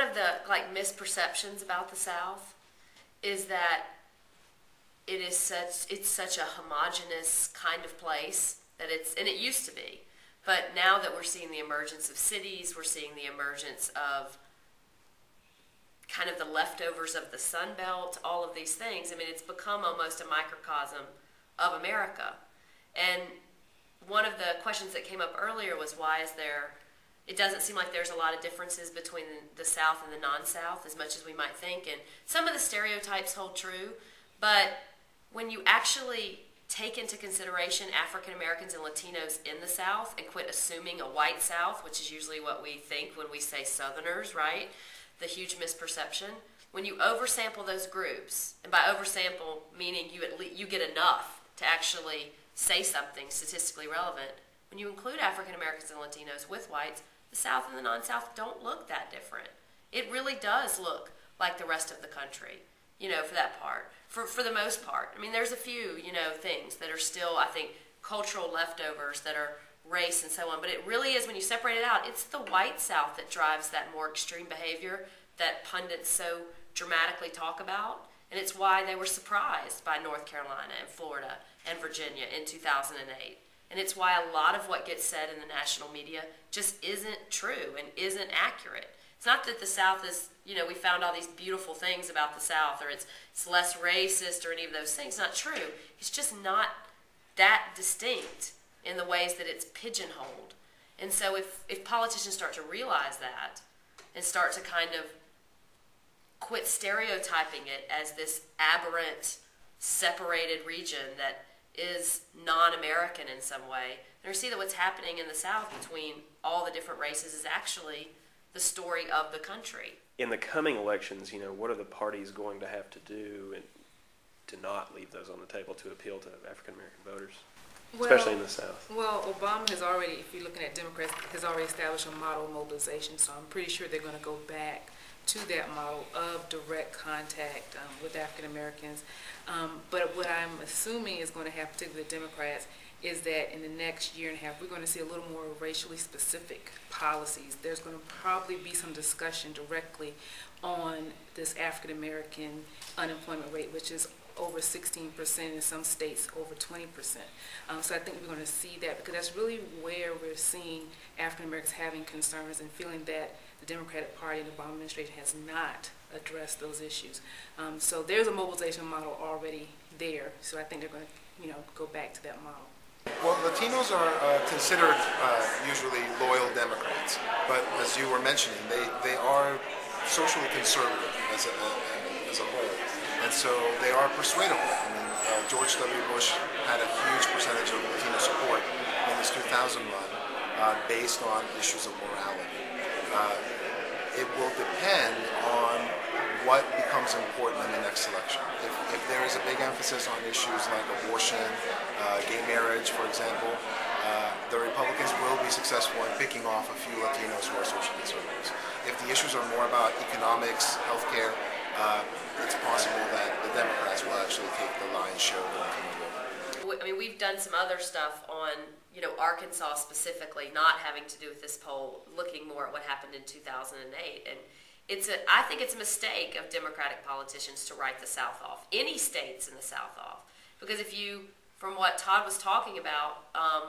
of the misperceptions about the South is that it's such a homogenous kind of place that and it used to be. But now that we're seeing the emergence of cities, we're seeing the emergence of kind of the leftovers of the Sun Belt, all of these things. I mean, it's become almost a microcosm of America. And one of the questions that came up earlier was, why is there, it doesn't seem like there's a lot of differences between the South and the non-South as much as we might think. And some of the stereotypes hold true, but when you actually take into consideration African Americans and Latinos in the South and quit assuming a white South, which is usually what we think when we say Southerners, right? The huge misperception. When you oversample those groups, and by oversample meaning you get enough to actually say something statistically relevant, when you include African Americans and Latinos with whites, the South and the non-South don't look that different. It really does look like the rest of the country, for that part. For the most part. I mean, there's a few, things that are still, I think, cultural leftovers that are race and so on. But it really is, when you separate it out, it's the white South that drives that more extreme behavior that pundits so dramatically talk about. And it's why they were surprised by North Carolina and Florida and Virginia in 2008. And it's why a lot of what gets said in the national media just isn't true and isn't accurate. It's not that the South is, we found all these beautiful things about the South, or it's less racist or any of those things. Not true. It's just not that distinct in the ways that it's pigeonholed. And so if politicians start to realize that and start to kind of quit stereotyping it as this aberrant, separated region that is non-American in some way, and see that what's happening in the South between all the different races is actually the story of the country. In the coming elections, what are the parties going to have to do to not leave those on the table to appeal to African American voters, especially in the South? Well, Obama has already, if you're looking at Democrats, has already established a model of mobilization, so I'm pretty sure they're going to go back to that model of direct contact with African Americans. But what I'm assuming is going to happen, particularly with Democrats, is that in the next year and a half, we're going to see a little more racially specific policies. There's going to probably be some discussion directly on this African American unemployment rate, which is over 16%, in some states over 20%. So I think we're going to see that, because that's really where we're seeing African Americans having concerns and feeling that the Democratic Party and the Obama administration has not addressed those issues. So there's a mobilization model already there. So I think they're going to, go back to that model. Well, Latinos are considered usually loyal Democrats, but as you were mentioning, they are socially conservative as a whole, and so they are persuadable. I mean, George W. Bush had a huge percentage of Latino support in his 2000 run based on issues of morality. It will depend on what becomes important in the next election. If there is a big emphasis on issues like abortion, gay marriage, for example, the Republicans will be successful in picking off a few Latinos who are social conservatives. If the issues are more about economics, healthcare, it's possible that the Democrats will actually take the lion's share of the Latino vote. I mean, we've done some other stuff on, Arkansas specifically, not having to do with this poll, looking more at what happened in 2008. And I think it's a mistake of Democratic politicians to write the South off, any states in the South off. Because from what Todd was talking about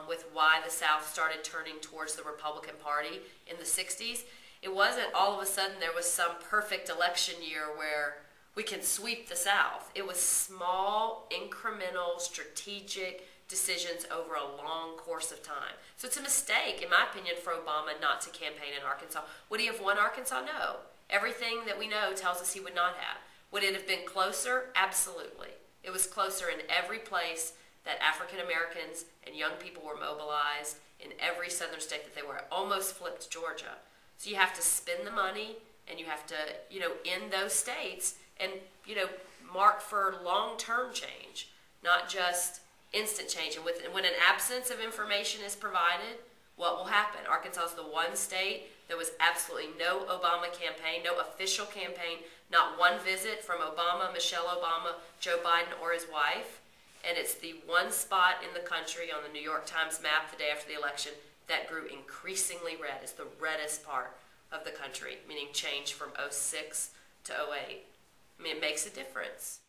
with why the South started turning towards the Republican Party in the 60s, it wasn't all of a sudden there was some perfect election year where we can sweep the South. It was small, incremental, strategic decisions over a long course of time. So it's a mistake, in my opinion, for Obama not to campaign in Arkansas. Would he have won Arkansas? No. Everything that we know tells us he would not have. Would it have been closer? Absolutely. It was closer in every place that African Americans and young people were mobilized, in every southern state that they were. It almost flipped Georgia. So you have to spend the money, and you have to, in those states, and, mark for long-term change, not just instant change. And when an absence of information is provided, what will happen? Arkansas is the one state. There was absolutely no Obama campaign, no official campaign, not one visit from Obama, Michelle Obama, Joe Biden, or his wife. And it's the one spot in the country on the New York Times map the day after the election that grew increasingly red. It's the reddest part of the country, meaning change from '06 to '08. I mean, it makes a difference.